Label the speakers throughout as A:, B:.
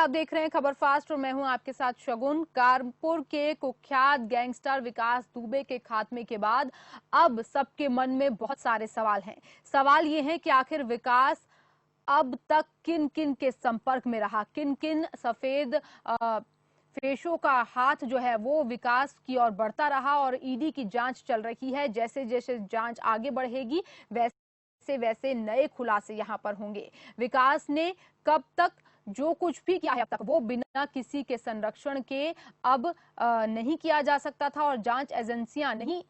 A: आप देख रहे हैं खबर फास्ट और मैं हूं आपके साथ शगुन। कानपुर के कुख्यात गैंगस्टर विकास दुबे के खात्मे के बाद अब सबके मन में बहुत सारे सवाल हैं। सवाल ये है कि आखिर विकास अब तक किन किन के संपर्क में रहा, किन किन सफेद फेशों का हाथ जो है वो विकास की ओर बढ़ता रहा और ईडी की जांच चल रही है। जैसे जैसे जांच आगे बढ़ेगी वैसे वैसे नए खुलासे यहां पर होंगे। विकास ने कब तक जो कुछ भी किया है अब तक वो बिना किसी के संरक्षण के अब नहीं किया जा सकता था और जांच एजेंसियां नहीं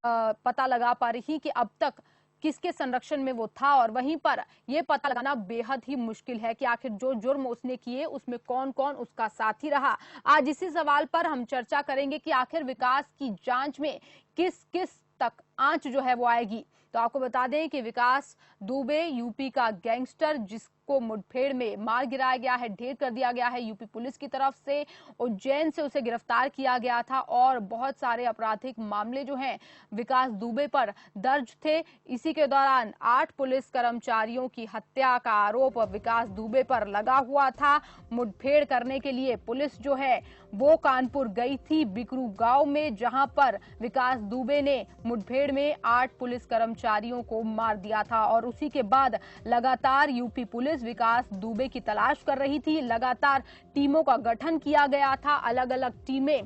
A: पता लगा पा रही कि अब तक किसके संरक्षण में वो था। और वहीं पर यह पता लगाना बेहद ही मुश्किल है कि आखिर जो जुर्म उसने किए उसमें कौन कौन उसका साथी रहा। आज इसी सवाल पर हम चर्चा करेंगे कि आखिर विकास की जांच में किस किस तक आंच जो है वो आएगी। तो आपको बता दें कि विकास दुबे यूपी का गैंगस्टर जिसको मुठभेड़ में मार गिराया गया है, ढेर कर दिया गया है यूपी पुलिस की तरफ से। उज्जैन से उसे गिरफ्तार किया गया था और बहुत सारे आपराधिक मामले जो हैं विकास दुबे पर दर्ज थे। इसी के दौरान 8 पुलिस कर्मचारियों की हत्या का आरोप विकास दुबे पर लगा हुआ था। मुठभेड़ करने के लिए पुलिस जो है वो कानपुर गई थी बिकरू गांव में, जहां पर विकास दुबे ने मुठभेड़ में 8 पुलिस कर्मचारियों को मार दिया था। और उसी के बाद लगातार यूपी पुलिस विकास दुबे की तलाश कर रही थी। लगातार टीमों का गठन किया गया था, अलग अलग टीमें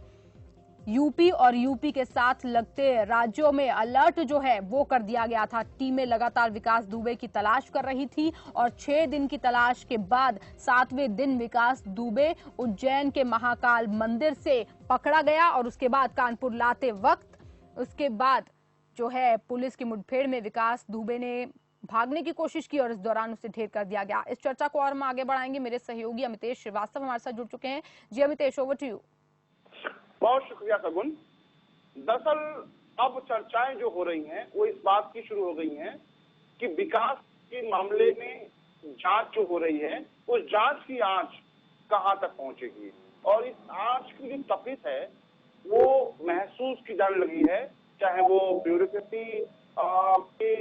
A: यूपी और यूपी के साथ लगते राज्यों में अलर्ट जो है वो कर दिया गया था। टीमें लगातार विकास दुबे की तलाश कर रही थी और 6 दिन की तलाश के बाद 7वें दिन विकास दुबे उज्जैन के महाकाल मंदिर से पकड़ा गया और उसके बाद कानपुर लाते वक्त उसके बाद जो है पुलिस की मुठभेड़ में विकास दुबे ने भागने की कोशिश की और इस दौरान उसे ढेर कर दिया गया। इस चर्चा को और हम आगे बढ़ाएंगे। मेरे सहयोगी अमितेश श्रीवास्तव हमारे साथ जुड़ चुके हैं। जी अमितेश, ओवर टू यू।
B: बहुत शुक्रिया सगुन। दरअसल अब चर्चाएं जो हो रही हैं वो इस बात की शुरू हो गई हैं कि विकास के मामले में जांच जो हो रही है उस जांच की आंच कहां तक पहुंचेगी और इस आंच की जो तपिश है वो महसूस की जाने लगी है, चाहे वो ब्यूरोक्रेसी के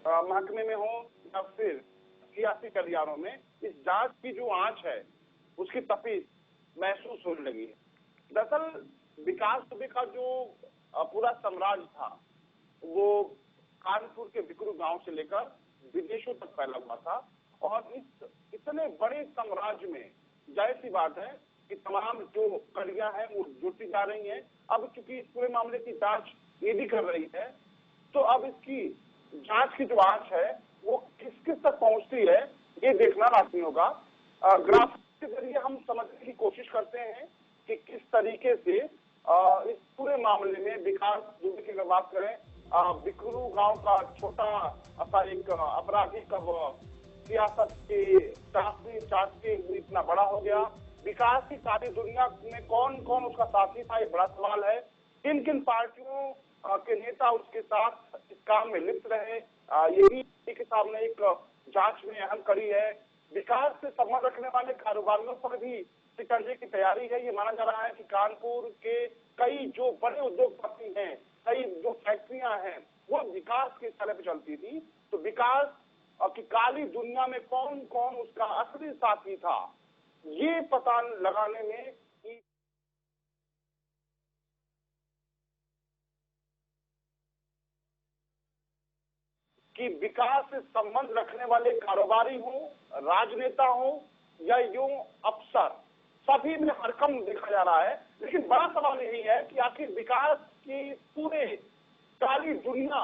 B: महकमे में हो या फिर सियासी गलियारों में। इस जांच की जो आंच है उसकी तपिश महसूस होने लगी है। दरअसल विकास दुबे का जो पूरा साम्राज्य था वो कानपुर के बिकरू गांव से लेकर विदेशों तक फैला हुआ था और इस इतने बड़े साम्राज्य में जाहिर सी बात है कि तमाम जो कड़ियां हैं वो जुड़ती जा रही हैं। अब चूंकि इस पूरे मामले की जांच ईडी कर रही है तो अब इसकी जांच की जो आंच है वो किस किस तक पहुंचती है ये देखना लाजमी होगा। ग्राफ के जरिए हम समझने की कोशिश करते हैं कि किस तरीके से इस पूरे मामले में विकास दुबे की अगर बात करें, बिकरू गांव का छोटा सा एक अपराधी कब सियासत के चाशनी इतना बड़ा हो गया। विकास की सारी दुनिया में कौन कौन उसका साथी था ये बड़ा सवाल है। किन किन पार्टियों के नेता उसके साथ इस काम में लिप्त रहे ये भी के सामने एक जांच में अहम कड़ी है। विकास से संबंध रखने वाले कारोबारियों पर भी शिकंजे की तैयारी है। ये माना जा रहा है कि कानपुर के कई जो बड़े उद्योगपति हैं, कई जो फैक्ट्रियां हैं वो विकास के तले पे चलती थी। तो विकास की काली दुनिया में कौन कौन उसका असली साथी था ये पता लगाने में कि विकास से संबंध रखने वाले कारोबारी हो, राजनेता हो या यूं अफसर, सभी में हरकम देखा जा रहा है। लेकिन बड़ा सवाल यही है कि आखिर विकास की पूरे काली दुनिया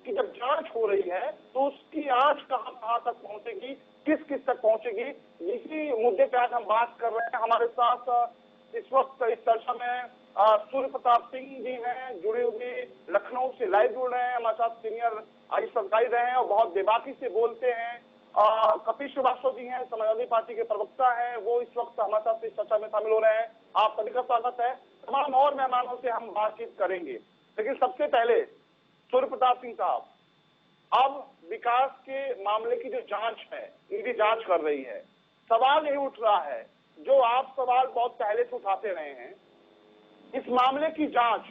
B: की जब जांच हो रही है तो उसकी आंच कहां तक पहुंचेगी, किस किस तक पहुंचेगी, इसी मुद्दे पे आज हम बात कर रहे हैं। हमारे साथ इस वक्त इस चर्चा में सूर्य प्रताप सिंह जी हैं, जुड़े हुए लखनऊ से लाइव जुड़ रहे हैं। हमारे साथ सीनियर आयुष अधिकारी रहे हैं और बहुत बेबाकी से बोलते हैं। कपिल श्रीवास्तव जी हैं, समाजवादी पार्टी के प्रवक्ता हैं, वो इस वक्त हमारे साथ इस चर्चा में शामिल हो रहे हैं। आप सभी का स्वागत है। तमाम और मेहमानों से हम बातचीत करेंगे, लेकिन सबसे पहले सूर्य प्रताप सिंह साहब, अब विकास के मामले की जो जांच है ईडी जांच कर रही है, सवाल यही उठ रहा है जो आप सवाल बहुत पहले से उठाते रहे हैं, इस मामले की जांच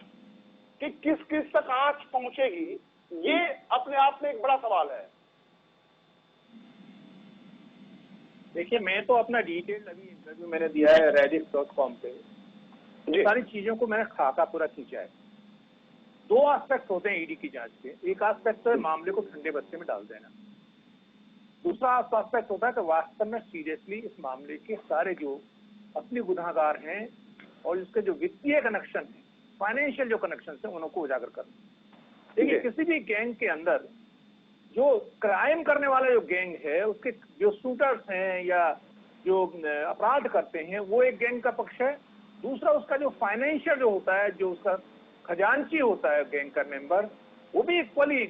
B: कि किस किस तक आंच पहुंचेगी ये अपने आप में एक बड़ा सवाल है।
C: देखिए, मैं तो अपना डिटेल अभी इंटरव्यू मैंने दिया है rediff.com पे, सारी चीजों को मैंने खाका पूरा खींचा है। 2 एस्पेक्ट होते हैं ईडी की जांच के। एक एस्पेक्ट तो है मामले को ठंडे बस्ते में डाल देना, दूसरा एस्पेक्ट होता है कि वास्तव में सीरियसली इस मामले के सारे जो असली गुनाहगार हैं और इसके जो वित्तीय कनेक्शन है, फाइनेंशियल जो कनेक्शन है, उनको उजागर करना। देखिए, किसी भी गैंग के अंदर जो क्राइम करने वाला जो गैंग है, उसके जो शूटर्स हैं या जो अपराध करते हैं, वो एक गैंग का पक्ष है। दूसरा उसका जो फाइनेंशियल जो होता है, जो उसका खजांची होता है गैंग का मेंबर, वो भी इक्वली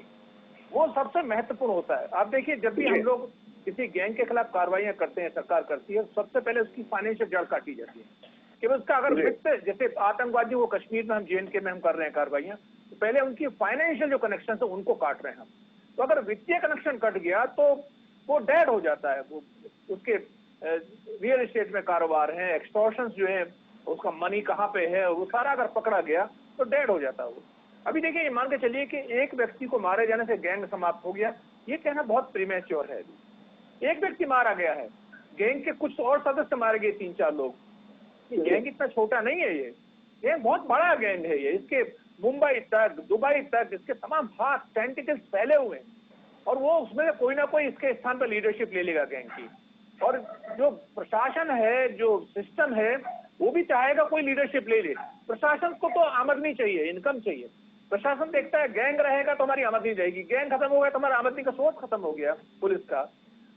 C: वो सबसे महत्वपूर्ण होता है। आप देखिए, जब भी हम लोग किसी गैंग के खिलाफ कार्रवाइयां करते हैं, सरकार करती है, सबसे पहले उसकी फाइनेंशियल जड़ काटी जाती है कि उसका अगर वित्त, जैसे आतंकवादी वो कश्मीर में हम JNK में हम कर रहे हैं कार्रवाइयां, तो पहले उनकी फाइनेंशियल जो कनेक्शन है उनको काट रहे हैं हम। तो अगर वित्तीय कनेक्शन कट गया तो वो डेड हो जाता है। वो उसके रियल एस्टेट में कारोबार है, एक्सटॉर्शंस जो है, उसका मनी कहाँ पे है, वो सारा अगर पकड़ा गया तो डेड हो जाता है वो। अभी देखिए, ये मान के चलिए कि एक व्यक्ति को मारे जाने से गैंग समाप्त हो गया, ये कहना बहुत प्रीमेच्योर है। एक व्यक्ति मारा गया है, गैंग के कुछ और सदस्य मारे गए 3-4 लोग। ये गैंग इतना छोटा नहीं है, ये बहुत बड़ा गैंग है। ये इसके मुंबई तक, दुबई तक इसके तमाम हाथ टेंटिकल्स फैले हुए हैं, और वो उसमें कोई ना कोई इसके स्थान पर लीडरशिप ले लेगा गैंग की। और जो प्रशासन है, जो सिस्टम है, वो भी चाहेगा कोई लीडरशिप ले ले। प्रशासन को तो आमदनी चाहिए, इनकम चाहिए। प्रशासन देखता है गैंग रहेगा तो हमारी आमदनी रहेगी, गैंग खत्म हो गया तो हमारा आमदनी का सोर्स खत्म हो गया पुलिस का।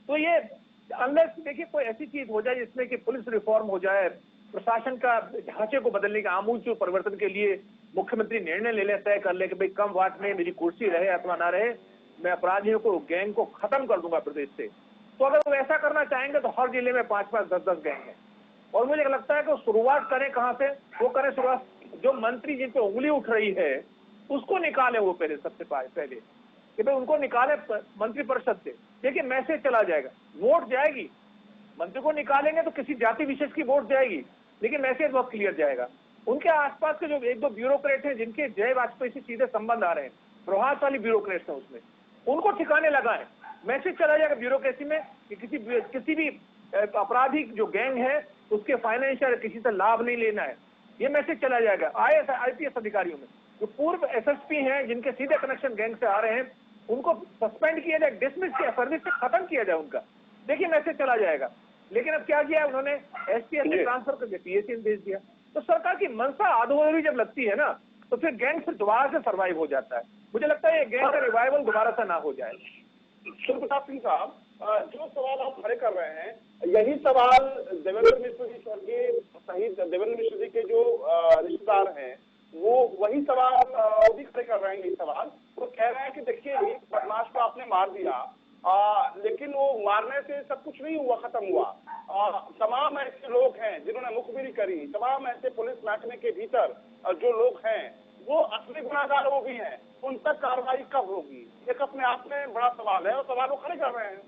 C: तो ये अनलेस देखिए कोई ऐसी चीज हो जाए जिसमें कि पुलिस रिफॉर्म हो जाए, प्रशासन का ढांचे को बदलने का आमूल परिवर्तन के लिए मुख्यमंत्री निर्णय ले ले, तय कर ले कि भाई कम वाट में मेरी कुर्सी रहे अथवा ना रहे, मैं अपराधियों को, गैंग को खत्म कर दूंगा प्रदेश से। तो अगर वो ऐसा करना चाहेंगे तो हर जिले में 5-5, 10-10 गैंग है। और मुझे लगता है कि शुरुआत करें कहां से, वो करें शुरुआत जो मंत्री जिन पे उंगली उठ रही है उसको निकाले वो पहले, सबसे पहले कि भाई उनको निकाले मंत्री परिषद से। देखिए, मैसेज चला जाएगा, वोट जाएगी, मंत्री को निकालेंगे तो किसी जाति विशेष की वोट जाएगी, लेकिन मैसेज बहुत क्लियर जाएगा। उनके आसपास के जो 1-2 ब्यूरोक्रेट हैं जिनके जय वाजपेयी से सीधे संबंध आ रहे हैं, प्रभावशाली ब्यूरोक्रेट्स हैं उसमें, उनको ठिकाने लगाएं। मैसेज चला जाएगा ब्यूरोक्रेसी में कि किसी भी आपराधिक जो गैंग है उसके फाइनेंशियल किसी से लाभ नहीं लेना है, ये मैसेज चला जाएगा। IPS अधिकारियों में जो पूर्व SSP हैं जिनके सीधे कनेक्शन गैंग से आ रहे हैं, उनको सस्पेंड किया जाए, डिसमिस किया, सर्विस से खत्म किया जाए उनका। देखिए, मैसेज चला जाएगा। लेकिन अब क्या किया उन्होंने, SPS से ट्रांसफर करके PAC में भेज दिया। तो सरकार की मनसा आधोरी जब लगती है ना, तो फिर गैंग से दोबारा से सर्वाइव हो जाता है। मुझे लगता है ये गैंग का रिवाइवल दोबारा से ना हो जाए।
B: सुरप्रताप सिंह साहब, जो सवाल आप खड़े कर रहे हैं, यही सवाल देवेंद्र मिश्र जी, स्वर्गीय शहीद देवेंद्र मिश्र जी के जो रिश्तेदार हैं, वो वही सवाल वो भी खड़े कर रहे हैं। यही सवाल वो कह रहे हैं कि देखिए, एक बदमाश को आपने मार दिया, लेकिन वो मारने से सब कुछ नहीं हुआ, खत्म हुआ। तमाम ऐसे लोग हैं जिन्होंने मुखबिरी करी, तमाम ऐसे पुलिस महकमे के भीतर जो लोग हैं वो असली गुनाहगार वो भी हैं, उन तक कार्रवाई कब होगी? एक अपने आप में बड़ा सवाल है और सवाल वो खड़े कर रहे हैं।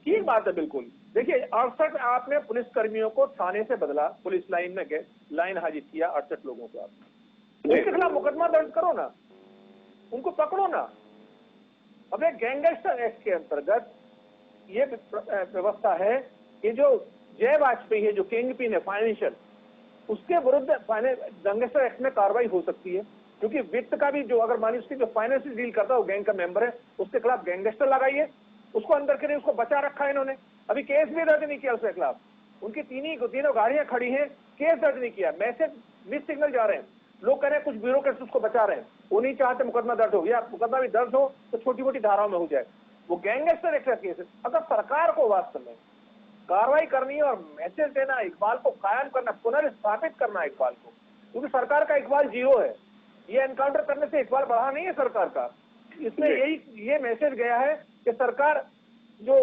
C: ठीक बात है, बिल्कुल। देखिए, 68 आपने पुलिस कर्मियों को थाने से बदला, पुलिस लाइन में गए, लाइन हाजिर किया 68 लोगों को, आप उनके खिलाफ मुकदमा दर्ज करो ना, उनको पकड़ो ना। अब एक गैंगस्टर एक्ट के अंतर्गत ये व्यवस्था है कि जो जय वाजपेयी है, जो किंग पिन है फाइनेंशियल, उसके विरुद्ध गैंगस्टर एक्ट में कार्रवाई हो सकती है, क्योंकि वित्त का भी जो, अगर मानी उसकी जो फाइनेंशियल डील करता है वो गैंग का मेंबर है, उसके खिलाफ गैंगस्टर लगाइए, उसको अंदर के लिए उसको बचा रखा है इन्होंने। अभी केस भी दर्ज नहीं किया उसके खिलाफ, उनकी तीनों गाड़ियां खड़ी हैं, केस दर्ज नहीं किया। मैसेज मिस सिग्नल जा रहे हैं, लोग कह रहे हैं कुछ ब्यूरोक्रेट्स उसको बचा रहे हैं, वो नहीं चाहते मुकदमा दर्ज हो गया। मुकदमा भी दर्ज हो तो छोटी मोटी धाराओं में हो जाए, वो गैंगस्टर एक्ट का केस है। अगर सरकार को वास्तव में कार्रवाई करनी है और मैसेज देना, इकबाल को कायम करना, पुनर्स्थापित करना इकबाल को, क्योंकि सरकार का इकबाल 0 है। ये एनकाउंटर करने से इकबाल बढ़ा नहीं है सरकार का। इसमें ये मैसेज गया है कि सरकार जो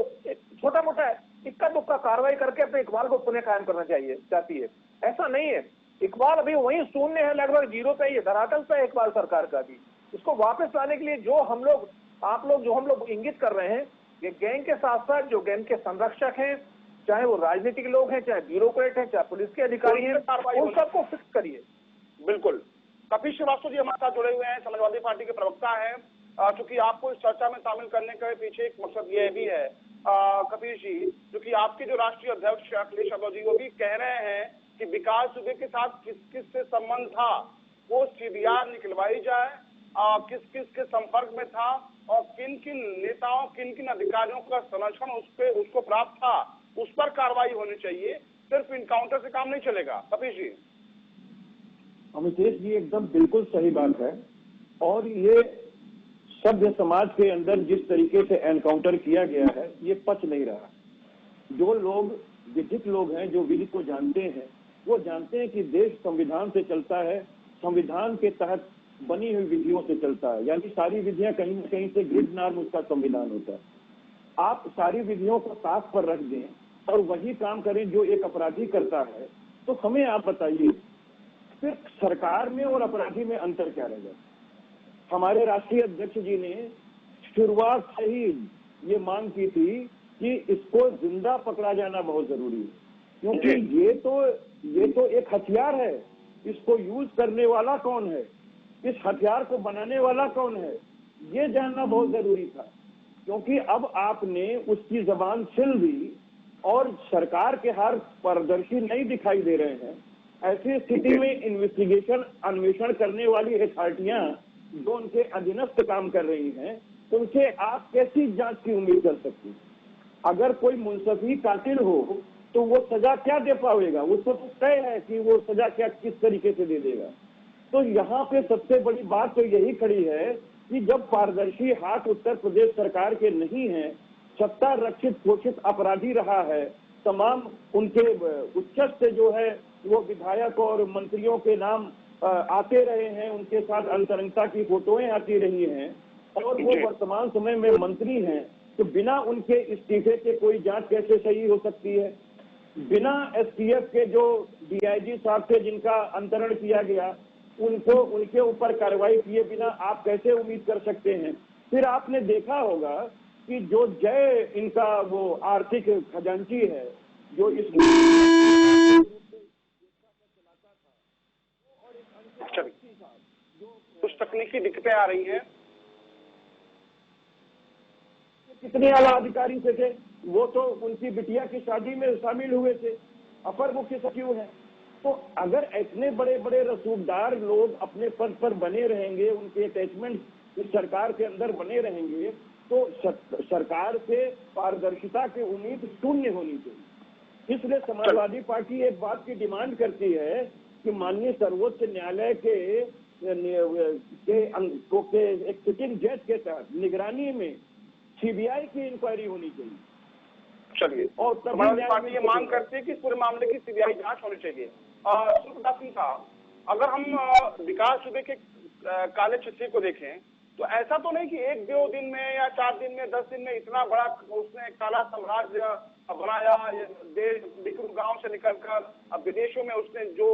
C: छोटा मोटा इक्का दुक्का कार्रवाई करके अपने इकबाल को पुनः कायम करना चाहती है। ऐसा नहीं है, इकबाल अभी वही शून्य है, लगभग 0 पे, ये धरातल पे है इकबाल सरकार का भी। इसको वापस लाने के लिए जो हम लोग, आप लोग, जो हम लोग इंगित कर रहे हैं, ये गैंग के साथ साथ जो गैंग के संरक्षक हैं, चाहे वो राजनीतिक लोग हैं, चाहे ब्यूरोक्रेट हैं, चाहे पुलिस के अधिकारी हैं, उन सबको फिक्स करिए।
B: बिल्कुल। कपिल श्रीवास्तव जी हमारे साथ जुड़े हुए हैं, समाजवादी पार्टी के प्रवक्ता हैं। चूंकि आपको इस चर्चा में शामिल करने के पीछे एक मकसद यह भी है कपिल जी, क्योंकि आपके जो राष्ट्रीय अध्यक्ष अखिलेश यादव जी वो भी कह रहे हैं कि विकास दुबे के साथ किस किस से संबंध था वो सीडीआर निकलवाई जाए, किस किस के संपर्क में था और किन किन नेताओं किन किन अधिकारियों का संरक्षण उसको प्राप्त था, उस पर कार्रवाई होनी चाहिए। सिर्फ इनकाउंटर से काम नहीं चलेगा। कपिल जी।
D: अमितेश जी एकदम बिल्कुल सही बात है। और ये सभ्य समाज के अंदर जिस तरीके से एनकाउंटर किया गया है ये पच नहीं रहा। जो लोग विधिक लोग हैं, जो विधि को जानते हैं, वो जानते हैं कि देश संविधान से चलता है, संविधान के तहत बनी हुई विधियों से चलता है। यानी सारी विधियां कहीं न कहीं से ग्रिड नॉर्म उसका संविधान होता है। आप सारी विधियों को साफ पर रख दें और वही काम करें जो एक अपराधी करता है, तो हमें आप बताइए सिर्फ सरकार में और अपराधी में अंतर क्या रह जाए। हमारे राष्ट्रीय अध्यक्ष जी ने शुरुआत से ही ये मांग की थी कि इसको जिंदा पकड़ा जाना बहुत जरूरी है, क्योंकि ये तो एक हथियार है। इसको यूज करने वाला कौन है, इस हथियार को बनाने वाला कौन है, ये जानना बहुत जरूरी था। क्योंकि अब आपने उसकी जबान छिल दी और सरकार के हाथ पारदर्शी नहीं दिखाई दे रहे हैं। ऐसी स्थिति में इन्वेस्टिगेशन अन्वेषण करने वाली अथॉरिटियां जो उनके अधीनस्थ काम कर रही हैं, उनसे आप कैसी जांच की उम्मीद कर सकती हैं? अगर कोई मुंसफी कातिल हो तो वो सजा क्या दे पाएगा? उसको तो तय है कि वो सजा क्या किस तरीके से दे देगा। तो यहाँ पे सबसे बड़ी बात तो यही खड़ी है कि जब पारदर्शी हाथ उत्तर प्रदेश सरकार के नहीं है, सत्ता रक्षित घोषित अपराधी रहा है, तमाम उनके उच्चस्थ जो है वो विधायक और मंत्रियों के नाम आते रहे हैं, उनके साथ अंतरंगता की फोटोएं आती रही हैं और वो वर्तमान समय में मंत्री हैं, तो बिना उनके इस्तीफे के कोई जांच कैसे सही हो सकती है? बिना एसटीएफ के जो डीआईजी साहब थे जिनका अंतरण किया गया, उनके ऊपर कार्रवाई किए बिना आप कैसे उम्मीद कर सकते हैं? फिर आपने देखा होगा कि जो जय इनका वो आर्थिक खजांची है जो इस
B: कुछ तकनीकी दिक्कतें आ रही हैं।
D: कितने आला अधिकारी से थे, वो तो उनकी बिटिया की शादी में शामिल हुए थे, अपर मुख्य सचिव हैं। तो अगर इतने बड़े बड़े रसूखदार लोग अपने पद पर बने रहेंगे, उनके अटैचमेंट इस सरकार के अंदर बने रहेंगे, तो सरकार से पारदर्शिता की उम्मीद शून्य होनी चाहिए। इसलिए समाजवादी पार्टी एक बात की डिमांड करती है कि माननीय सर्वोच्च न्यायालय के एक सिटिंग जज के तहत निगरानी में सीबीआई की इंक्वायरी होनी चाहिए।
B: चलिए, और समाजवादी पार्टी ये मांग करती है कि पूरे मामले की सीबीआई जांच होनी चाहिए। सुप्रकाश सिंह साहब, अगर हम विकास दुबे के काले चिट्ठी को देखें तो ऐसा तो नहीं कि एक दो दिन में या 4 दिन में 10 दिन में इतना बड़ा उसने काला साम्राज्य बनाया, बिक्रू गांव से निकलकर अब विदेशों में उसने जो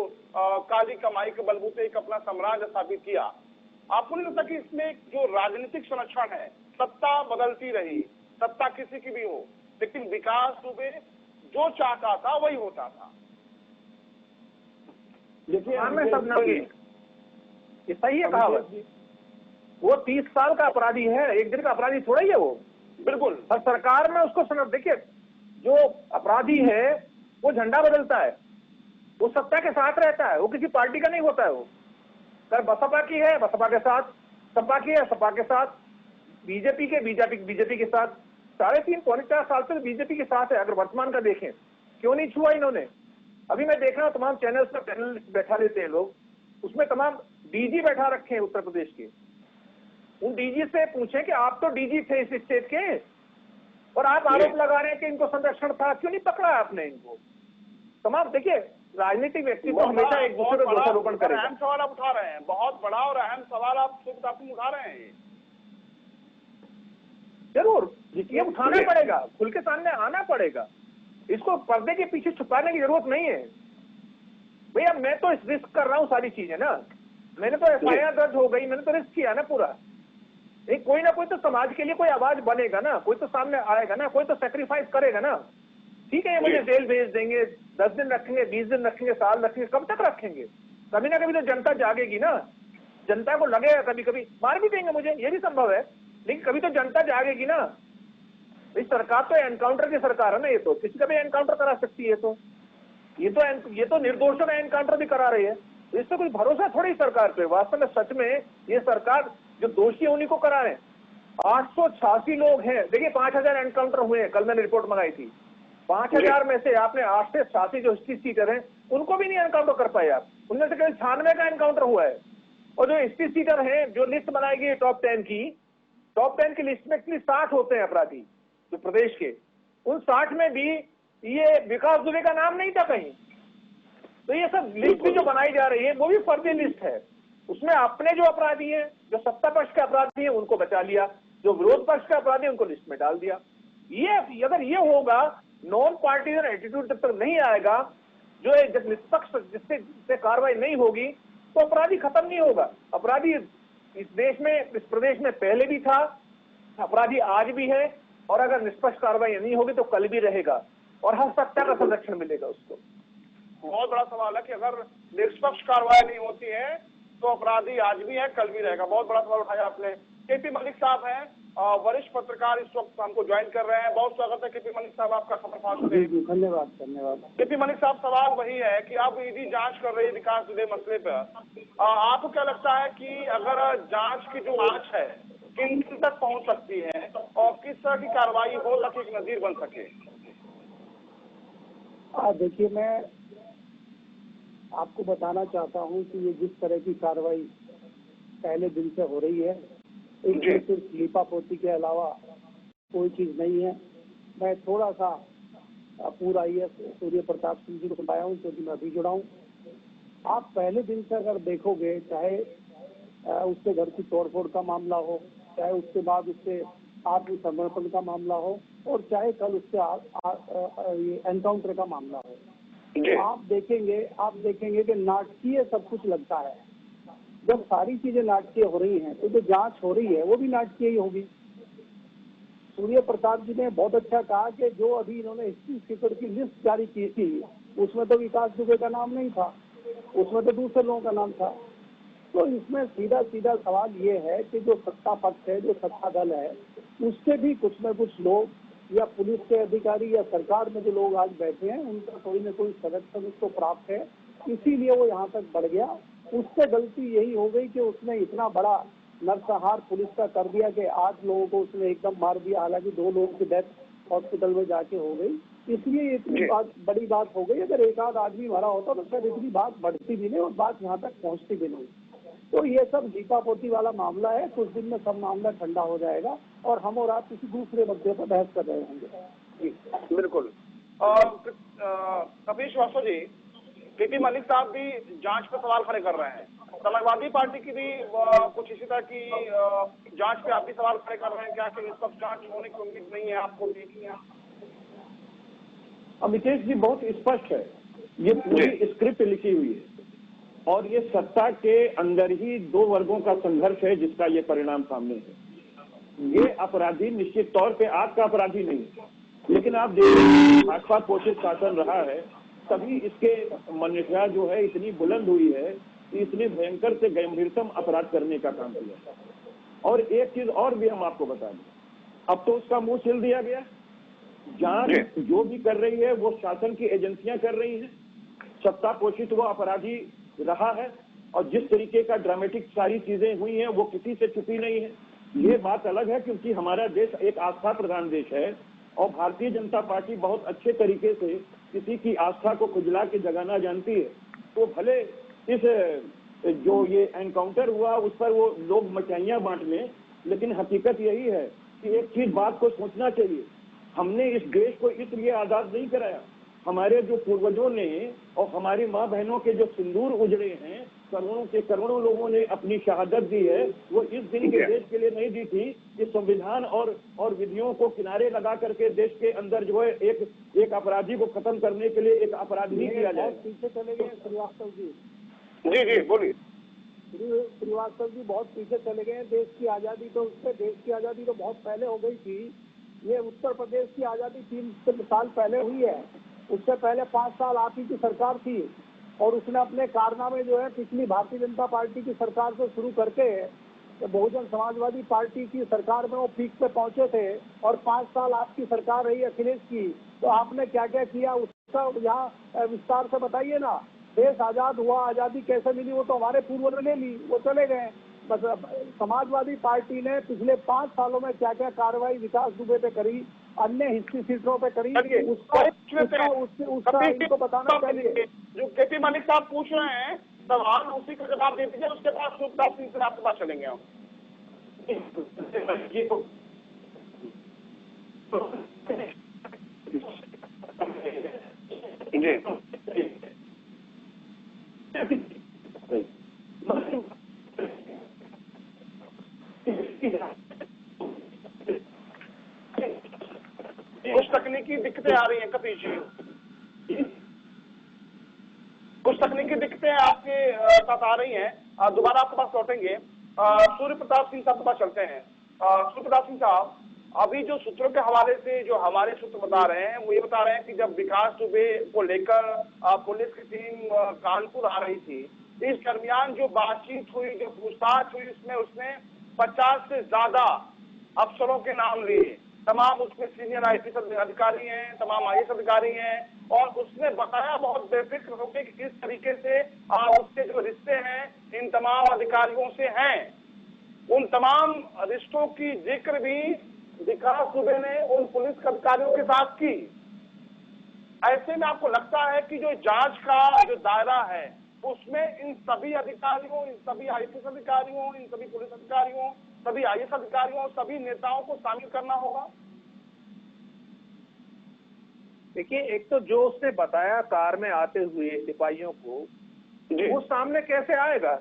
B: काली कमाई के बलबूते एक अपना साम्राज्य स्थापित किया। आपको नहीं लगता कि इसमें जो राजनीतिक संरक्षण है, सत्ता बदलती रही, सत्ता किसी की भी हो, लेकिन विकास दुबे जो चाहता था वही होता था?
C: देखिए, सब नंगे, ये सही है कहावत। वो 30 साल का अपराधी है, एक दिन का अपराधी थोड़ा ही है वो।
B: बिल्कुल।
C: और सरकार में उसको देखिए, जो अपराधी है वो झंडा बदलता है, वो सत्ता के साथ रहता है, वो किसी पार्टी का नहीं होता है। वो अगर बसपा की है बसपा के साथ, सपा की है सपा के साथ, बीजेपी के साथ। 3.5-4 साल से बीजेपी के साथ है। अगर वर्तमान का देखें, क्यों नहीं छुआ इन्होंने? अभी मैं देख रहा हूं तमाम चैनल्स पर पैनल बैठा लेते हैं लोग, उसमें तमाम डीजी बैठा रखे हैं उत्तर प्रदेश के। उन डीजी से पूछें कि आप तो डीजी थे इस स्टेट के और आप आरोप लगा रहे हैं कि इनको संरक्षण था, क्यों नहीं पकड़ा आपने इनको? तमाम देखिए, राजनीतिक व्यक्ति को हमेशा एक दूसरे को दोषारोपण करेगा।
B: अहम सवाल आप उठा रहे हैं, बहुत बड़ा और अहम सवाल आप उठा रहे हैं।
C: जरूर ये उठाना पड़ेगा, खुल के सामने आना पड़ेगा। इसको पर्दे के पीछे छुपाने की जरूरत नहीं है। भैया मैं तो रिस्क कर रहा हूँ सारी चीजें ना, मैंने तो एफआईआर दर्ज हो गई, मैंने तो रिस्क किया ना पूरा। एक कोई ना कोई तो समाज के लिए कोई आवाज बनेगा ना, कोई तो सामने आएगा ना, कोई तो सेक्रीफाइस करेगा ना। ठीक है, ये मुझे जेल भेज देंगे, 10 दिन रखेंगे, 20 दिन रखेंगे, साल रखेंगे, कब तक रखेंगे? कभी ना कभी तो जनता जागेगी ना, जनता को लगेगा, कभी कभी मार भी देंगे मुझे, ये भी संभव है, लेकिन कभी तो जनता जागेगी ना। इस सरकार तो एनकाउंटर की सरकार है ना, ये तो किसी का भी एनकाउंटर करा सकती है। तो ये तो निर्दोषों का एनकाउंटर भी करा रही है। इससे कोई भरोसा थोड़ी सरकार पे। वास्तव में सच में ये सरकार जो दोषी है उन्हीं को करा रहे हैं। 886 लोग हैं। देखिए 5000 एनकाउंटर हुए हैं, कल मैंने रिपोर्ट मंगाई थी। 5000 में से आपने 886 जो हिस्ट्री सीटर हैं उनको भी नहीं एनकाउंटर कर पाए आप। उनमें से केवल 96 का एनकाउंटर हुआ है। और जो हिस्ट्री सीटर हैं, जो लिस्ट बनाई गई टॉप 10 की लिस्ट में 60 होते हैं अपराधी जो प्रदेश के। उन 60 में भी ये विकास दुबे का नाम नहीं था कहीं। तो ये सब लिस्ट भी जो बनाई जा रही है वो भी फर्जी लिस्ट है। उसमें अपने जो अपराधी हैं, जो सत्ता पक्ष के अपराधी हैं, उनको बचा लिया, जो विरोध पक्ष के अपराधी हैं उनको लिस्ट में डाल दिया। ये अगर ये होगा, नॉन पार्टीजन एटीट्यूड जब तक नहीं आएगा, जो जब निष्पक्ष जिससे कार्रवाई नहीं होगी, तो अपराधी खत्म नहीं होगा। अपराधी इस प्रदेश में पहले भी था, अपराधी आज भी है, और अगर निष्पक्ष कार्रवाई नहीं होगी तो कल भी रहेगा, और हर सत्ता का संरक्षण मिलेगा उसको।
B: बहुत बड़ा सवाल है कि अगर निष्पक्ष कार्रवाई नहीं होती है तो अपराधी आज भी है, कल भी रहेगा। बहुत बड़ा सवाल उठाया आपने। केपी मलिक साहब हैं, वरिष्ठ पत्रकार, इस वक्त हमको ज्वाइन कर रहे हैं। बहुत स्वागत है केपी मलिक साहब आपका खबर फास्ट में।
D: धन्यवाद धन्यवाद।
B: केपी मलिक साहब, सवाल वही है कि अब ईडी जांच कर रही है विकास दुबे मसले पर। आपको क्या लगता है कि अगर जांच की जो आंच है किन तक पहुंच सकती है और किस तरह की कार्रवाई हो ताकि एक नजीर बन सके?
E: देखिए, मैं आपको बताना चाहता हूं कि ये जिस तरह की कार्रवाई पहले दिन से हो रही है, इसमें सिर्फ लीपापोती के अलावा कोई चीज नहीं है। मैं थोड़ा सा पूरा IAS सूर्य प्रताप सिंह जी को बताया हूँ क्योंकि मैं अभी जुड़ा हूँ। आप पहले दिन से अगर देखोगे, चाहे उसके घर की तोड़फोड़ का मामला हो, चाहे उसके बाद उसके आत्मसमर्पण का मामला हो, और चाहे कल उसके एनकाउंटर का मामला हो, तो आप देखेंगे कि नाटकीय सब कुछ लगता है। जब सारी चीजें नाटकीय हो रही हैं तो जो जांच हो रही है वो भी नाटकीय ही होगी। सूर्य प्रताप जी ने बहुत अच्छा कहा कि जो अभी इन्होंने हिस्ट्री सीटर की लिस्ट जारी की थी उसमें तो विकास दुबे का नाम नहीं था, उसमें तो दूसरे लोगों का नाम था। तो इसमें सीधा सीधा सवाल ये है कि जो सत्ता पक्ष है, जो सत्ता दल है, उसके भी कुछ न कुछ लोग या पुलिस के अधिकारी या सरकार में जो लोग आज बैठे हैं उनका कोई न कोई संरक्षण उसको प्राप्त है, इसीलिए वो यहाँ तक बढ़ गया। उससे गलती यही हो गई कि उसने इतना बड़ा नरसंहार पुलिस का कर दिया कि 8 लोगों को उसने एकदम मार दिया। हालांकि 2 लोगों की डेथ हॉस्पिटल में जाके हो गई, इसलिए इतनी बड़ी बात हो गई। अगर एक आध आदमी मरा होता तो शायद इतनी बात बढ़ती भी नहीं और बात यहाँ तक पहुँचती भी नहीं। तो ये सब लीपापोती वाला मामला है। कुछ दिन में सब मामला ठंडा हो जाएगा और हम और आप किसी दूसरे मुद्दे पर बहस कर रहे होंगे।
B: बिल्कुल। कपिल श्रीवास्तव जी, केपी मलिक साहब भी जांच पर सवाल खड़े कर रहे हैं। समाजवादी पार्टी की भी कुछ इसी तरह की जांच पे आप भी सवाल खड़े कर रहे हैं। क्या कि निष्पक्ष जांच होने की उम्मीद नहीं है आपको? देखिए
D: अमितेश जी, बहुत स्पष्ट है, ये पूरी स्क्रिप्ट लिखी हुई है और ये सत्ता के अंदर ही 2 वर्गों का संघर्ष है जिसका ये परिणाम सामने है। ये अपराधी निश्चित तौर पे आपका अपराधी नहीं है, लेकिन आप देखिए भाजपा पोषित शासन रहा है, तभी इसके मान्यता जो है इतनी बुलंद हुई है कि इसने भयंकर से गंभीरतम अपराध करने का काम किया। और एक चीज और भी हम आपको बता दें, अब तो उसका मुंह सिल दिया गया। जांच जो भी कर रही है वो शासन की एजेंसियां कर रही हैं, सत्ता पोषित वो अपराधी रहा है, और जिस तरीके का ड्रामेटिक सारी चीजें हुई हैं वो किसी से छुपी नहीं है। ये बात अलग है क्योंकि हमारा देश एक आस्था प्रधान देश है और भारतीय जनता पार्टी बहुत अच्छे तरीके से किसी की आस्था को खुजला के जगाना जानती है। तो भले इस जो ये एनकाउंटर हुआ उस पर वो लोग मिठाइयां बांट लें, लेकिन हकीकत यही है कि एक चीज बात को सोचना चाहिए, हमने इस देश को इसलिए आजाद नहीं कराया, हमारे जो पूर्वजों ने और हमारी माँ बहनों के जो सिंदूर उजड़े हैं, करोड़ों के करोड़ों लोगों ने अपनी शहादत दी है, वो इस दिन के देश के लिए नहीं दी थी कि संविधान और विधियों को किनारे लगा करके देश के अंदर जो है एक अपराधी को खत्म करने के लिए एक अपराध नहीं किया जाए।
E: पीछे चले गए श्रीवास्तव जी।
B: जी बोलिए।
E: श्रीवास्तव जी बहुत पीछे चले गए। देश की आजादी तो बहुत पहले हो गई थी। ये उत्तर प्रदेश की आजादी 3 साल पहले हुई है। उससे पहले 5 साल आप ही की सरकार थी और उसने अपने कारनामे जो है पिछली भारतीय जनता पार्टी की सरकार से शुरू करके बहुजन समाजवादी पार्टी की सरकार में वो पीक पे पहुंचे थे और 5 साल आपकी सरकार रही अखिलेश की, तो आपने क्या क्या किया उसका यहाँ विस्तार से बताइए ना। देश आजाद हुआ, आजादी कैसे मिली वो तो हमारे पूर्वजों ने ले ली, वो चले गए। बस समाजवादी पार्टी ने पिछले 5 सालों में क्या क्या कार्रवाई विकास दुबे पे करी, अन्य हिस्ट्री सीटों पे करी, उसका इनको बताना चाहिए।
B: जो केपी मलिक साहब पूछ रहे हैं सवाल उसी का जवाब दे दीजिए, उसके बाद सुखदास सिंह से आपके पास चलेंगे हम। कुछ तकनीकी दिक्कतें आ रही हैं कपीश जी, कुछ तकनीकी दिक्कतें आपके साथ आ रही हैं, दोबारा आपके पास लौटेंगे। सूर्य प्रताप सिंह साहब के पास चलते हैं। सूर्य प्रताप सिंह साहब, अभी जो सूत्रों के हवाले से जो हमारे सूत्र बता रहे हैं वो ये बता रहे हैं कि जब विकास दुबे को लेकर पुलिस की टीम कानपुर आ रही थी, इस दरमियान जो बातचीत हुई, जो पूछताछ हुई, इसमें उसने 50 से ज्यादा अफसरों के नाम लिए। तमाम उसमें सीनियर आईपीएस अधिकारी हैं, तमाम आईएएस अधिकारी हैं, और उसने बताया बहुत बेफिक्र होकर कि किस तरीके से उसके जो रिश्ते हैं इन तमाम अधिकारियों से हैं। उन तमाम रिश्तों की जिक्र भी विकास दुबे ने उन पुलिस अधिकारियों के साथ की। ऐसे में आपको लगता है कि जो जांच का जो दायरा है उसमें इन सभी अधिकारियों, इन सभी आईपीएस अधिकारियों, इन सभी पुलिस अधिकारियों, सभी आईएएस अधिकारियों, सभी नेताओं को शामिल करना होगा?
C: देखिए, एक तो जो उसने बताया कार में आते हुए सिपाहियों को, वो सामने कैसे आएगा?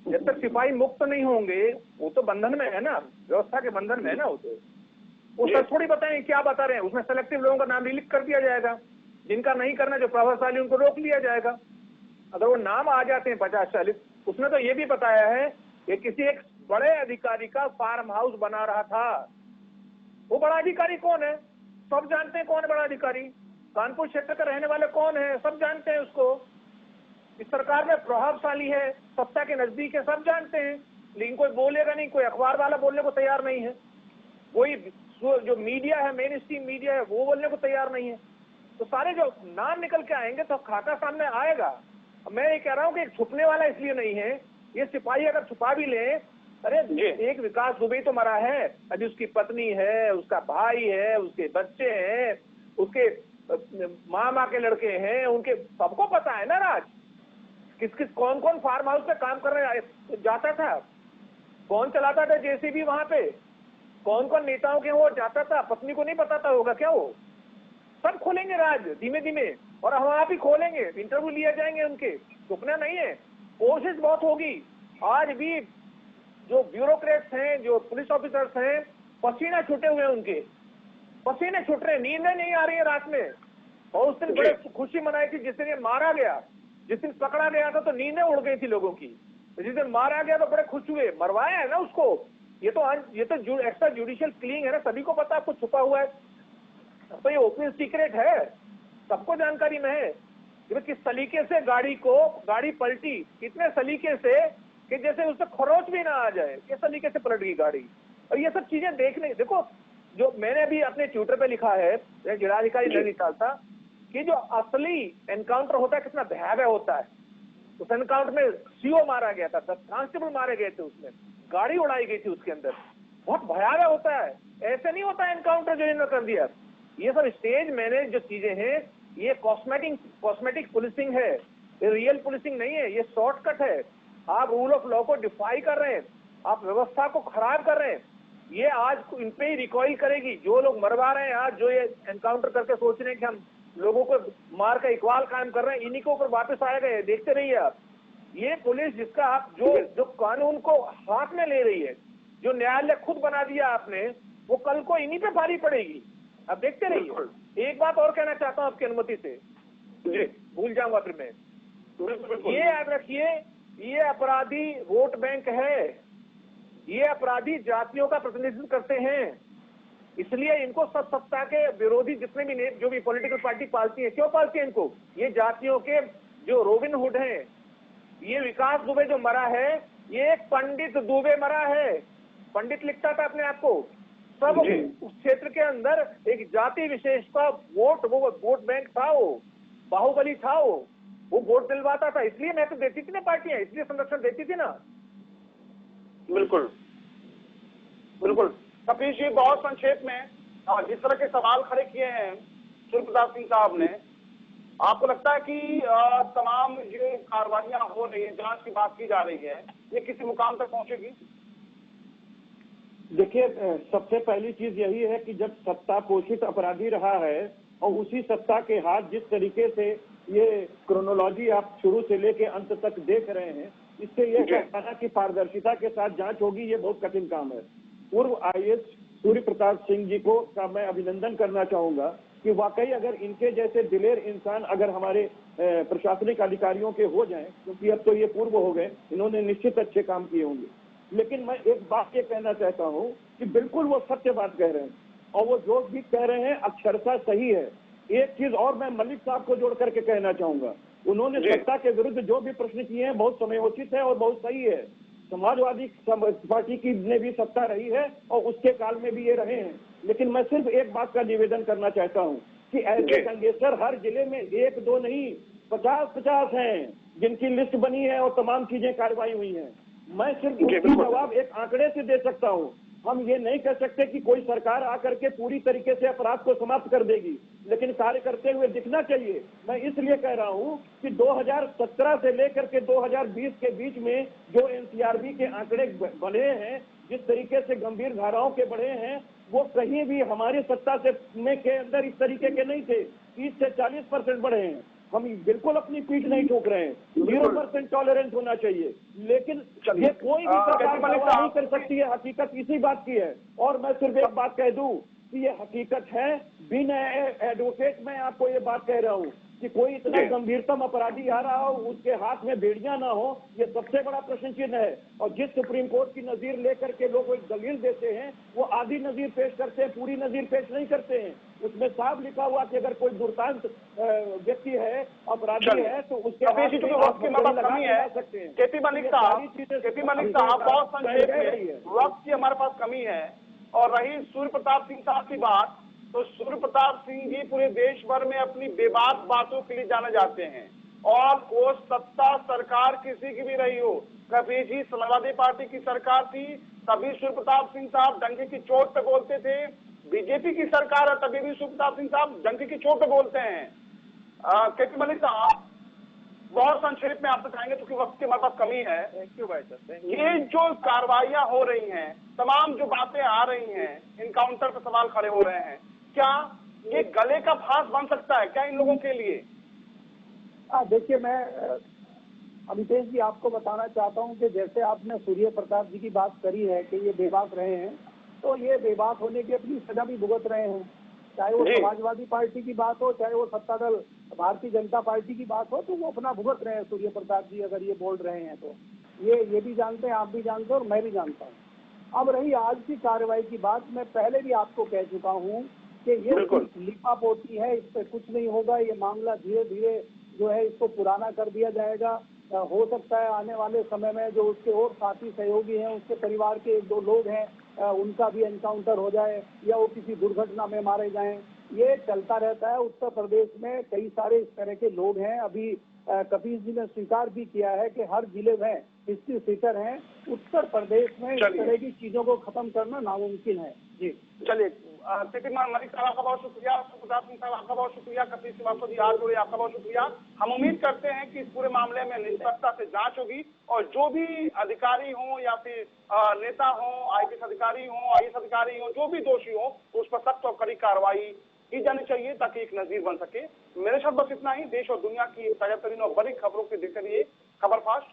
C: जब तक सिपाही मुक्त नहीं होंगे, वो तो बंधन में है ना, व्यवस्था के बंधन में है ना। वो सच थोड़ी बताएंगे, क्या बता रहे हैं? उसमें सेलेक्टिव लोगों का नाम रिलीज कर दिया जाएगा, जिनका नहीं करना, जो प्रभावशाली उनको रोक लिया जाएगा। अगर वो नाम आ जाते हैं 50-40, उसने तो ये भी बताया है कि किसी एक बड़े अधिकारी का फार्म हाउस बना रहा था। वो बड़ा अधिकारी कौन है? सब जानते हैं कौन है बड़ा अधिकारी। कानपुर क्षेत्र का रहने वाले कौन है? सब जानते हैं उसको। इस सरकार में प्रभावशाली है, सत्ता के नजदीक है, सब जानते हैं, लेकिन कोई बोलेगा नहीं, कोई अखबार वाला बोलने को तैयार नहीं है, कोई जो मीडिया है, मेन स्ट्रीम मीडिया है, वो बोलने को तैयार नहीं है। तो सारे जो नाम निकल के आएंगे तो खाता सामने आएगा। मैं ये कह रहा हूँ कि छुपने वाला इसलिए नहीं है, ये सिपाही अगर छुपा भी ले, अरे एक विकास दुबे तो मरा है, अभी उसकी पत्नी है, उसका भाई है, उसके बच्चे हैं, उसके मामा के लड़के हैं, उनके सबको पता है ना राज, किस किस कौन कौन फार्म हाउस पे काम करने जाता था, कौन चलाता था जेसीबी वहां पे, कौन कौन नेताओं के वो जाता था, पत्नी को नहीं बताता होगा क्या? वो सब खोलेंगे राज धीमे धीमे, और हम आप ही खोलेंगे, इंटरव्यू लिए जाएंगे उनके, छुपना नहीं है। कोशिश बहुत होगी। आज भी जो ब्यूरोक्रेट्स हैं, जो पुलिस ऑफिसर्स हैं, पसीना छूटे हुए हैं, उनके पसीने छूट रहे, नींदें नहीं आ रही है रात में। और उस दिन बड़े खुशी मनाई थी जिस दिन ये मारा गया, जिस दिन पकड़ा गया था तो नींदें उड़ गई थी लोगों की, जिस दिन मारा गया तो बड़े खुश हुए। मरवाया है ना उसको, ये तो एक्स्ट्रा जुडिशियल किलिंग है ना, सभी को पता है कुछ छुपा हुआ है, तो ये ओपन सीक्रेट है, सबको जानकारी में है कि किस तरीके से गाड़ी पलटी, कितने सलीके से कि जैसे उससे खरोच भी ना आ जाए, किस तरीके से पलट गई गाड़ी। और ये सब चीजें देखने, देखो जो मैंने भी अपने ट्विटर पे लिखा है, जिलाधिकारी नैनीताल था, कि जो असली एनकाउंटर होता है कितना भयावह होता है। उस एनकाउंटर में सीओ मारा गया था, 10 कांस्टेबल मारे गए थे, उसमें गाड़ी उड़ाई गई थी उसके अंदर, बहुत भयावह होता है। ऐसे नहीं होता एनकाउंटर जो इन्होंने कर दिया। ये सब स्टेज मैनेज जो चीजें हैं, ये कॉस्मेटिक पुलिसिंग है, ये रियल पुलिसिंग नहीं है, ये शॉर्टकट है। आप रूल ऑफ लॉ को डिफाई कर रहे हैं, आप व्यवस्था को खराब कर रहे हैं। ये आज इन पे ही रिकॉइल करेगी। जो लोग मरवा रहे हैं आज, जो ये एनकाउंटर करके सोच रहे हैं कि हम लोगों को मार का इकबाल कायम कर रहे हैं, इन्हीं के ऊपर वापस आएगा। ये देखते रहिए आप, ये पुलिस जिसका आप जो कानून को हाथ में ले रही है, जो न्यायालय खुद बना दिया आपने, वो कल को इन्हीं पे भारी पड़ेगी। अब देखते रहिए। एक बात और कहना चाहता हूं आपकी अनुमति से, भूल जाऊंगा फिर मैं। ये याद रखिए, ये अपराधी वोट बैंक है, ये अपराधी जातियों का प्रतिनिधित्व करते हैं, इसलिए इनको सब सत्ता के विरोधी जितने भी जो भी पॉलिटिकल पार्टी पालती है, क्यों पालती है इनको? ये जातियों के जो रॉबिन हुड हैं। ये विकास दुबे जो मरा है, ये एक पंडित दुबे मरा है, पंडित लिखता था अपने आप को। सब उस क्षेत्र के अंदर एक जाति विशेष का वो वोट बैंक था, वो बाहुबली था, वो वोट दिलवाता था, इसलिए मैं तो देती थी ना पार्टियां, इसलिए संरक्षण देती थी ना।
B: बिल्कुल बिल्कुल। कपीश जी, बहुत संक्षेप में जिस तरह के सवाल खड़े किए हैं सूर्य प्रताप सिंह साहब ने, आपको लगता है कि तमाम जो कार्रवाइयां हो रही है, जांच की बात की जा रही है, ये किसी मुकाम तक पहुंचेगी?
D: देखिए, सबसे पहली चीज यही है कि जब सत्ता पोषित अपराधी रहा है और उसी सत्ता के हाथ जिस तरीके से ये क्रोनोलॉजी आप शुरू से लेके अंत तक देख रहे हैं, इससे यह कहना कि पारदर्शिता के साथ जांच होगी, ये बहुत कठिन काम है। पूर्व आईएएस सूर्य प्रताप सिंह जी को का मैं अभिनंदन करना चाहूंगा कि वाकई अगर इनके जैसे दिलेर इंसान अगर हमारे प्रशासनिक अधिकारियों के हो जाएं, क्योंकि अब तो ये पूर्व हो गए, इन्होंने निश्चित अच्छे काम किए होंगे। लेकिन मैं एक बात ये कहना चाहता हूं कि बिल्कुल वो सत्य बात कह रहे हैं और वो जो भी कह रहे हैं अक्षरशः सही है। एक चीज और मैं मलिक साहब को जोड़ करके कहना चाहूंगा, उन्होंने सत्ता के विरुद्ध जो भी प्रश्न किए हैं बहुत समयोचित है और बहुत सही है। समाजवादी पार्टी की ने भी सत्ता रही है और उसके काल में भी ये रहे हैं। लेकिन मैं सिर्फ एक बात का निवेदन करना चाहता हूं कि ऐसे गैंगस्टर हर जिले में 1-2 नहीं 50-50 हैं जिनकी लिस्ट बनी है और तमाम चीजें कार्रवाई हुई हैं। मैं सिर्फ उसका जवाब एक आंकड़े से दे सकता हूं। हम ये नहीं कह सकते कि कोई सरकार आकर के पूरी तरीके से अपराध को समाप्त कर देगी, लेकिन कार्य करते हुए दिखना चाहिए। मैं इसलिए कह रहा हूं कि 2017 से लेकर के 2020 के बीच में जो एनसीआरबी के आंकड़े बढ़े हैं, जिस तरीके से गंभीर धाराओं के बढ़े हैं, वो कहीं भी हमारी सत्ता से में के अंदर इस तरीके के नहीं थे। 30 से 40% बढ़े हैं। हम बिल्कुल अपनी पीठ नहीं ठोक रहे हैं, 0% टॉलरेंस होना चाहिए, लेकिन ये कोई भी सरकार नहीं कर सकती है। हकीकत इसी बात की है। और मैं सिर्फ एक बात कह दूं कि ये हकीकत है, बिना एडवोकेट में आपको ये बात कह रहा हूं कि कोई इतना गंभीरतम अपराधी आ रहा हो, उसके हाथ में बेड़ियां ना हो, ये सबसे बड़ा प्रश्न चिन्ह है। और जिस सुप्रीम कोर्ट की नजीर लेकर के लोग एक दलील देते हैं, वो आधी नजीर पेश करते हैं, पूरी नजीर पेश नहीं करते हैं। उसमें साफ लिखा हुआ कि अगर कोई दुर्दांत व्यक्ति है, अपराधी है, तो उसके हाथ में
B: वक्त की हमारे पास कमी है। केपी मलिक साहब, बहुत संक्षेप में, वक्त की हमारे पास कमी है। और रही सूर्य प्रताप सिंह साहब की बात, तो सूर्य प्रताप सिंह जी पूरे देश भर में अपनी बेबाक बातों के लिए जाने जाते हैं। और वो सत्ता सरकार किसी की भी रही हो, कभी जी समाजवादी पार्टी की सरकार थी तभी सूर्य प्रताप सिंह साहब डंके की चोट पे बोलते थे, बीजेपी की सरकार है तभी भी सूर्य प्रताप सिंह साहब डंके की चोट पे बोलते हैं। केपी मलिक साहब, बहुत संक्षेप में आपसे कहेंगे क्योंकि वक्त की हमारे पास कमी है।
C: थैंक यू भाई साहब।
B: ये जो कार्रवाइयां हो रही हैं, तमाम जो बातें आ रही हैं, इनकाउंटर पे सवाल खड़े हो रहे हैं, क्या ये गले का फांस बन सकता है क्या इन लोगों के लिए?
E: देखिए, मैं अमितेश जी आपको बताना चाहता हूं कि जैसे आपने सूर्य प्रताप जी की बात करी है कि ये बेबाक रहे हैं, तो ये बेबाक होने की अपनी सजा भी भुगत रहे हैं। चाहे वो समाजवादी पार्टी की बात हो, चाहे वो सत्ता दल भारतीय जनता पार्टी की बात हो, तो वो अपना भुगत रहे हैं सूर्य प्रताप जी अगर ये बोल रहे हैं तो। ये भी जानते हैं, आप भी जानते हैं और मैं भी जानता हूँ। अब रही आज की कार्रवाई की बात, मैं पहले भी आपको कह चुका हूँ कि ये लिपापोती है, इस पर कुछ नहीं होगा। ये मामला धीरे धीरे जो है इसको पुराना कर दिया जाएगा। हो सकता है आने वाले समय में जो उसके और साथी सहयोगी हैं, उसके परिवार के 1-2 लोग हैं, उनका भी एनकाउंटर हो जाए या वो किसी दुर्घटना में मारे जाएं। ये चलता रहता है। उत्तर प्रदेश में कई सारे इस तरह के लोग हैं। अभी कपीश जी ने स्वीकार भी किया है कि हर जिले में हिस्ट्री सीटर हैं। उत्तर प्रदेश में इस तरह की चीजों को खत्म करना नामुमकिन है। जी
B: चलिए, केपी मलिक साहब आपका बहुत शुक्रिया, प्रताप सिंह साहब आपका बहुत शुक्रिया, कपीश श्रीवास्तव जी हाथ जोड़े आपका बहुत शुक्रिया। हम उम्मीद करते हैं कि इस पूरे मामले में निष्पक्षता से जांच होगी और जो भी अधिकारी हों या फिर नेता हों, आईपीएस अधिकारी हों, आईएएस अधिकारी हों, जो भी दोषी हो उस पर सख्त और कड़ी कार्रवाई की जानी चाहिए ताकि एक नजीर बन सके। मेरे साथ बस इतना ही। देश और दुनिया की ताजा तरीन और बड़ी खबरों के देखते रहिए खबर फास्ट।